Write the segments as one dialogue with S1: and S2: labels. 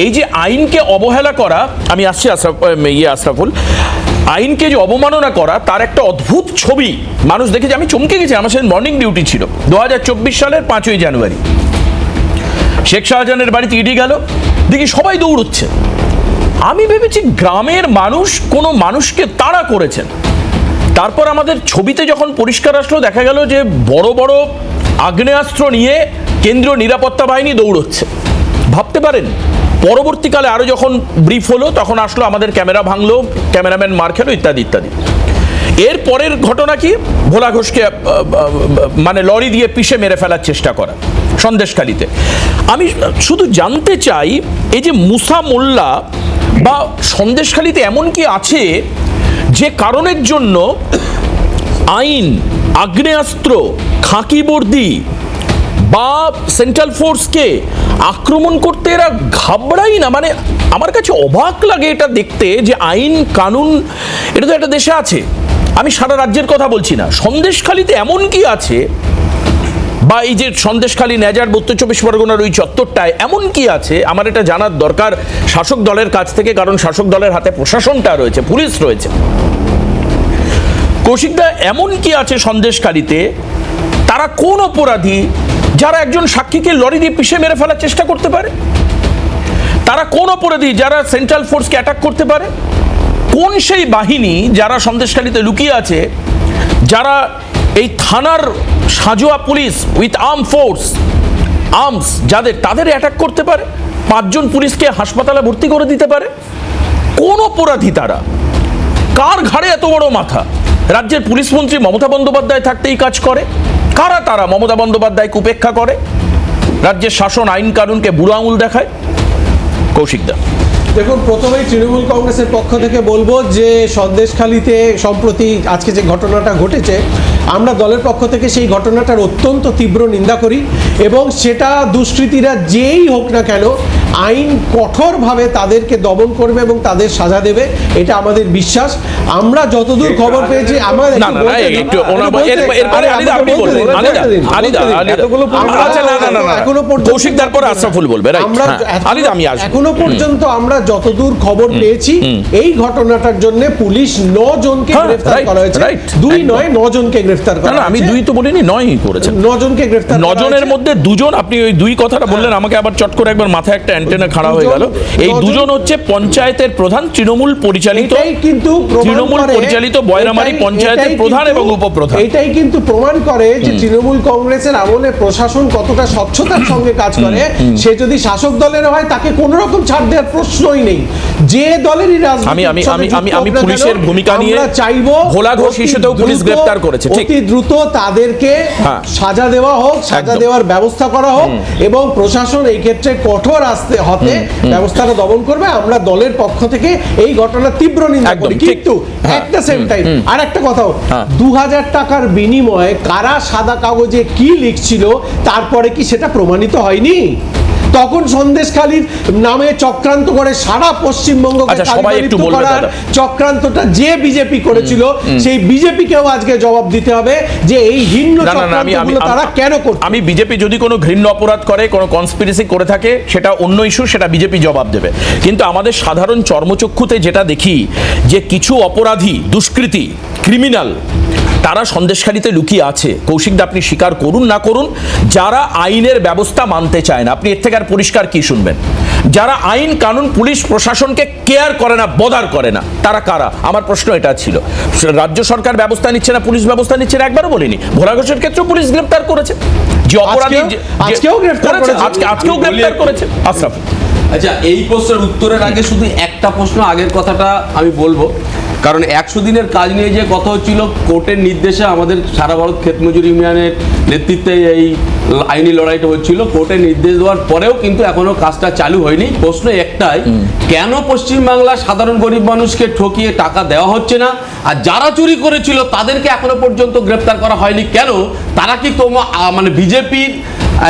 S1: এই যে আইনকে অবহেলা করা, আমি আসছি আশরাফুল, আইনকে যে অবমাননা করা তার একটা অদ্ভুত ছবি মানুষ দেখেছে। আমি চমকে গেছি, আমার সাথে মর্নিং ডিউটি ছিল 2024 সালের 5ই জানুয়ারি। শেখ শাহজাহানের বাড়িতে ইডি গেল, দেখি সবাই দৌড়চ্ছে। আমি ভেবেছি গ্রামের মানুষ কোনো মানুষকে তাড়া করেছেন। তারপর আমাদের ছবিতে যখন পরিষ্কার আসলো, দেখা গেল যে বড় বড় আগ্নেয়াস্ত্র নিয়ে কেন্দ্রীয় নিরাপত্তা বাহিনী দৌড়চ্ছে। ভাবতে পারেন পরবর্তীকালে আরো যখন ব্রিফ হলো তখন আসলো আমাদের ক্যামেরা ভাঙলো, ক্যামেরাম্যান মার খেলো, ইত্যাদি ইত্যাদি। এর পরের ঘটনা কি, ভোলা ঘোষকে মানে লরি দিয়ে পিষে মেরে ফেলার চেষ্টা করা সন্দেশখালীতে। আমি শুধু জানতে চাই, এই যে মুসা মোল্লা বা সন্দেশখালীতে এমন কি আছে যে কারণের জন্য আইন, আগ্নেয়াস্ত্র, খাকি বর্দি বা সেন্ট্রাল ফোর্সকে আক্রমণ করতে এরা ঘাবড়াই না? মানে আমার কাছে অবাক লাগে এটা দেখতে, যে আইন কানুন এটা তো একটা দেশে আছে। আমি সারা রাজ্যের কথা বলছি না, সন্দেশখালীতে এমন কি আছে, বা এই যে সন্দেশখালী নেজার উত্তর-চব্বিশ পরগনার ওই চত্বরটায় এমন কি আছে, আমার এটা জানার দরকার শাসক দলের কাছ থেকে, কারণ শাসক দলের হাতে প্রশাসনটা রয়েছে, পুলিশ রয়েছে। কৌশিকদা, এমন কি আছে সন্দেশখালীতে, তারা কোন অপরাধী যারা একজন সাক্ষীকে লরি দিয়ে পিষে মেরে ফেলার চেষ্টা করতে পারে? তারা কোন অপরাধী যারা সেন্ট্রাল ফোর্সকে অ্যাটাক করতে পারে? কোন সেই বাহিনী যারা সন্দেশখালীতে লুকিয়ে আছে, যারা এই থানার সাজোয়া পুলিশ উইথ আর্মস যাদের, তাদের অ্যাটাক করতে পারে? 5 জন পুলিশকে হাসপাতালে ভর্তি করে দিতে পারে? কোন অপরাধী তারা? কার ঘাড়ে এত বড় মাথা? রাজ্যের পুলিশ মন্ত্রী মমতা বন্দ্যোপাধ্যায় থাকতেই কাজ করে? কারা তারা মমতা বন্দ্যোপাধ্যায়কে উপেক্ষা করে, রাজ্যের শাসন আইন কানুনকে বুড়ো আঙুল দেখায়? কৌশিকদা,
S2: দেখুন, প্রথমেই তৃণমূল কংগ্রেসের পক্ষ থেকে বলবো যে সন্দেশখালীতে সম্প্রতি আজকে যে ঘটনাটা ঘটেছে, আমরা দলের পক্ষ থেকে সেই ঘটনাটার অত্যন্ত তীব্র নিন্দা করি, এবং সেটা দুষ্কৃতীরা যেই হোক না কেন আইন কঠোরভাবে তাদেরকে দমন করবে এবং তাদের সাজা দেবে, এটা আমাদের বিশ্বাস। আমরা যতদূর খবর পেয়েছি, এখনো পর্যন্ত আমরা যতদূর খবর পেয়েছি, এই ঘটনাটার জন্য পুলিশ 9 জনকে গ্রেফতার করা হয়েছে। 2 নয়, 9 জনকে গ্রেফতার করা হয়েছে।
S1: আমি 2 তো বলিনি, 9ই করেছেন।
S2: 9 জনকে গ্রেফতার,
S1: 9 জনের মধ্যে 2 জন, আপনি ওই 2 কথাটা বললেন, আমাকে আবার চট করে একবার মাথায় একটা অ্যান্টেনা খাড়া হয়ে গেল। এই 2 জন হচ্ছে পঞ্চায়েতের প্রধান, তৃণমূল পরিচালিত বয়রামারি পঞ্চায়েতের প্রধান এবং উপপ্রধান।
S2: এটাই কিন্তু প্রমাণ করে যে তৃণমূল কংগ্রেসের আমলে প্রশাসন কতটা স্বচ্ছতার সঙ্গে কাজ করে। সে যদি শাসক দলের হয়, তাকে কোনো রকম ছাড় দেওয়ার প্রশ্নই নেই। যে দলেরই
S1: আমি পুলিশের ভূমিকা নিয়ে চাইবো, ভোলা ঘোষ ইস্যুতেও পুলিশ গ্রেফতার করেছে,
S2: অতি দ্রুত তাদেরকে সাজা দেওয়া হোক, সাজা দেওয়ার ব্যবস্থা করা হোক, এবং প্রশাসন এই ক্ষেত্রে কঠোর হতে ব্যবস্থাটা দমন করবে। আমরা দলের পক্ষ থেকে এই ঘটনার তীব্র নিন্দা করি, কিন্তু একটা সেম টাইম আর একটা কথাও, 2000 টাকার বিনিময়ে কারা সাদা কাগজে কি লিখছিল, তারপরে কি সেটা প্রমাণিত হয়নি? তখন সন্দেশখালীর নামে চক্রান্ত করে সারা পশ্চিমবঙ্গকে চক্রান্তটা যে বিজেপি করেছিল, সেই বিজেপিকেও আজকে জবাব দিতে হবে যে এই ঘৃণ্য চক্রান্তগুলো তারা কেন করছে।
S1: আমি বিজেপি যদি কোনো ঘৃণ্য অপরাধ করে, কোনো কনস্পিরেসি করে থাকে, সেটা অন্য ইস্যু, সেটা বিজেপি জবাব দেবে। কিন্তু আমাদের সাধারণ চর্মচক্ষুতে যেটা দেখি, যে কিছু অপরাধী, দুষ্কৃতী, ক্রিমিনাল, তারা সন্দেশখালীতে লুকিয়ে আছে। কৌশিকদা, আপনি স্বীকার করুন না করুন, যারা আইনের ব্যবস্থা মানতে চায় না, আপনি এর থেকে আর পরিষ্কার কি শুনবেন? যারা আইন কানুন, পুলিশ প্রশাসনকে কেয়ার করে না, বদার করে না, তারা কারা? আমার প্রশ্ন এটা ছিল। রাজ্য সরকার ব্যবস্থা নিচ্ছে না, পুলিশ ব্যবস্থা নিচ্ছে না, একবারও বলিনি। ভোলা ঘোষের ক্ষেত্রেও পুলিশ গ্রেফতার করেছে, যে অপরাধী আজকেও গ্রেফতার করেছে। আশরাফ,
S3: আচ্ছা, এই প্রশ্নের উত্তরের আগে শুধু একটা প্রশ্ন, আগের কথাটা আমি বলবো, কারণ 100 দিনের কাজ নিয়ে যে কথা হচ্ছিল, কোর্টের নির্দেশে আমাদের সারা ভারত ক্ষেত মজুর ইউনিয়নের নেতৃত্বে এই আইনি লড়াইটা হচ্ছিল। কোর্টের নির্দেশ দেওয়ার পরেও কিন্তু এখনো কাজটা চালু হয়নি। প্রশ্ন একটাই, কেন পশ্চিমবাংলার সাধারণ গরিব মানুষকে ঠকিয়ে টাকা দেওয়া হচ্ছে না? আর যারা চুরি করেছিল তাদেরকে এখনো পর্যন্ত গ্রেফতার করা হয়নি কেন? তারা কি মানে বিজেপির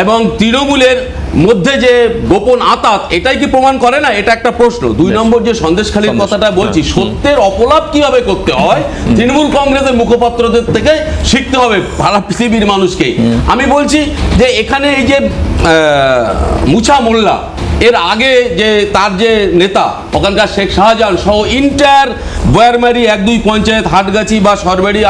S3: এবং তৃণমূলের মধ্যে যে গোপন আঁতাত, এটাই কি প্রমাণ করে না? এটা একটা প্রশ্ন। 2 নম্বর যে সন্দেশখালীর কথাটা বলছি, সত্যের অপলাপ কিভাবে করতে হয় তৃণমূল কংগ্রেসের মুখপাত্রদের থেকে শিখতে হবে সারা পৃথিবীর মানুষকে। আমি বলছি যে এখানে এই যে মুছা মোল্লা, এর আগে যে তার যে নেতা ওখানকার শেখ শাহজাহান সহ ইন্টার বয়ারমারি 1-2 পঞ্চায়েত হাটগাছি বা সরবেড়ি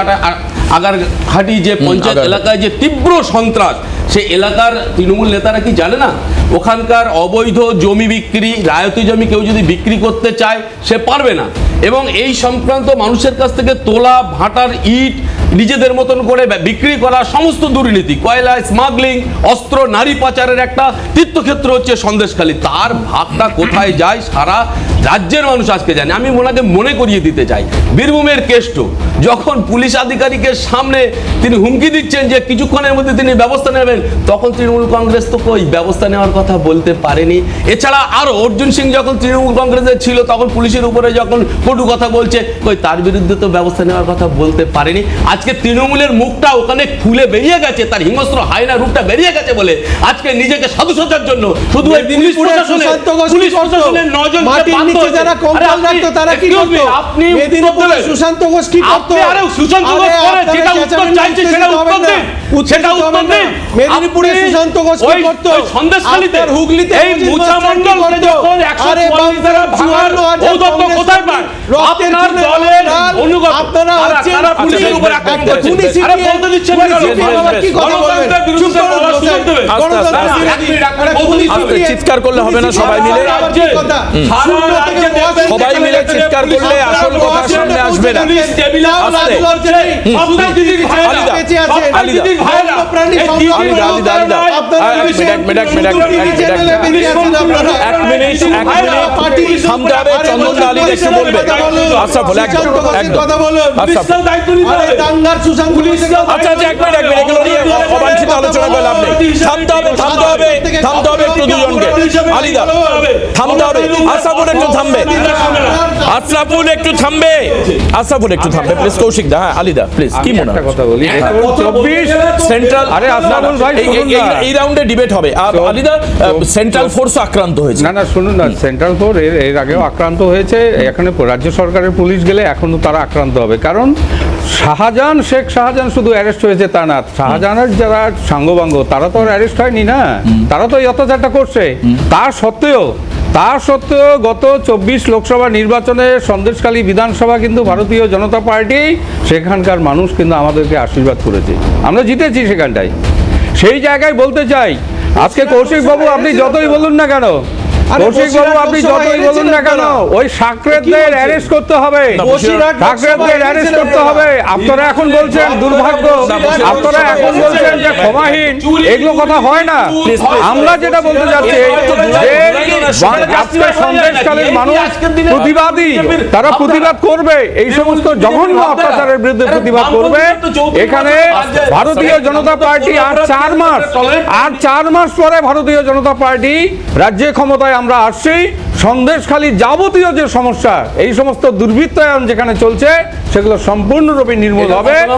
S3: আগারহাটি যে পঞ্চায়েত এলাকায় যে তীব্র সন্ত্রাস, সেই এলাকার তৃণমূল নেতারা কি জানে না ওখানকার অবৈধ জমি বিক্রি, রায়তি জমি কেউ যদি বিক্রি করতে চায় সে পারবে না, এবং এই সংক্রান্ত মানুষের কাছ থেকে তোলা ভাটার ইট নিজেদের মতন করে বিক্রি করা সমস্ত দুর্নীতি, কয়লা স্মাগলিং, অস্ত্র, নারী পাচারের একটা তীর্থক্ষেত্র হচ্ছে সন্দেশখালী। তার ভাগটা কোথায় যায় সারা রাজ্যের মানুষ আজকে জানে। আমি ওনাকে মনে করিয়ে দিতে চাই বীরভূমের কেষ্ট যখন পুলিশ আধিকারিকের সামনে তিনি হুমকি দিচ্ছেন যে কিছুক্ষণের মধ্যে তিনি ব্যবস্থা নেবেন, তখন তৃণমূল কংগ্রেস তো কই ব্যবস্থা নেওয়ার কথা বলতে পারেনি। এছাড়া আরো অর্জুন সিং যখন তৃণমূল কংগ্রেসের ছিল তখন পুলিশের উপরে যখন কটু কথা বলছে, কই তার বিরুদ্ধে তো ব্যবস্থা নেওয়ার কথা বলতে পারেনি। আজকে তৃণমূলের মুখটা ওখানে খুলে বেরিয়ে গেছে, তার হিংস্র হায়না রূপটা বেরিয়ে গেছে বলে আজকে নিজেকে সাধু সাজার জন্য শুধু পুলিশ প্রশাসনের নজর
S2: যারা কঙ্কাল রাখতো তারা কি করতো?
S3: আপনি
S2: মেদিনীপুরে সুশান্ত ঘোষ কি করতো?
S3: সুশান্ত ঘোষ করে যেটা উত্তর চাইছে সেটা উত্তর দিন, সেটা উত্তর দিন।
S2: মেদিনীপুরে সুশান্ত ঘোষ কি করতো?
S3: সন্দেশখালীতে
S2: হুগলিতে
S3: এই মুচা মণ্ডল যখন 144 ভাঙার ঔদ্ধত্য কোথায় পান? আপনার দলের অনুগত
S2: আপনারা
S3: তারা পুলিশের উপর আক্রমণ করছে। আরে বলতে দিচ্ছেন না কেন?
S2: কি কথা বলবেন?
S3: গণতন্ত্রের বিরুদ্ধে বলার সুযোগ দেবে।
S1: চিৎকার করলে হবে না সবাই মিলে, সবাই মিলে চিৎকার করলে আসল কথা সামনে আসবে না। আলোচনা করে লাভ নেই, থামতে হবে একটু দুজনকে। আলিদা থামতে হবে, আশরাফুল একটু থামবে, আশরাফুল একটু থামবে প্লিজ। কৌশিক দা, হ্যাঁ আলিদা প্লিজ, কি মনে হয়?
S4: কথা বলি, 24
S1: সেন্ট্রাল,
S4: আরে আশরাফুল ভাই
S1: এই রাউন্ডে ডিবেট হবে। আলিদা সেন্ট্রাল ফোর্স আক্রান্ত হয়েছে।
S4: না শুনুন না, সেন্ট্রাল ফোর্স এর আগেও আক্রান্ত হয়েছে, এখানে রাজ্য সরকারের পুলিশ গেলে এখনো তারা আক্রান্ত হবে। কারণ শেখ শাহজাহান শুধু অ্যারেস্ট হয়েছে তা না, শাহজাহানের যারা সাঙ্গবাঙ্গ তারা তো অ্যারেস্ট হয়নি না, তারা তো এই অত্যাচারটা করছে। তার সত্ত্বেও গত 24 লোকসভা নির্বাচনে সন্দেশখালী বিধানসভা কিন্তু ভারতীয় জনতা পার্টি, সেখানকার মানুষ কিন্তু আমাদেরকে আশীর্বাদ করেছে, আমরা জিতেছি সেখানটায়। সেই জায়গায় বলতে চাই, আজকে কৌশিক বাবু আপনি যতই বলুন না কেন, ওই সাকরেতদের অ্যারেস্ট করতে হবে, আপনারা এখন বলছেন দুর্ভাগ্য, আপনারা এখন বলছেন যে ক্ষমাহীন, এগুলো কথা হয় না। আমরা যেটা বলতে যাচ্ছি আজকে সন্দেশকালীন মানুষ প্রতিবাদী, তারা প্রতিবাদ করবে, এই সমস্ত জঘন্য অত্যাচারের বিরুদ্ধে প্রতিবাদ করবে। এখানে ভারতীয় জনতা পার্টি আর 4 মাস পরে ভারতীয় জনতা পার্টি রাজ্যে ক্ষমতায় আমরা আসছি। সন্দেশখালীর যাবতীয় যে সমস্যা, এই সমস্ত দুর্বৃত্তায়ন যেখানে চলছে, সেগুলো সম্পূর্ণরূপে নির্মূল হবে।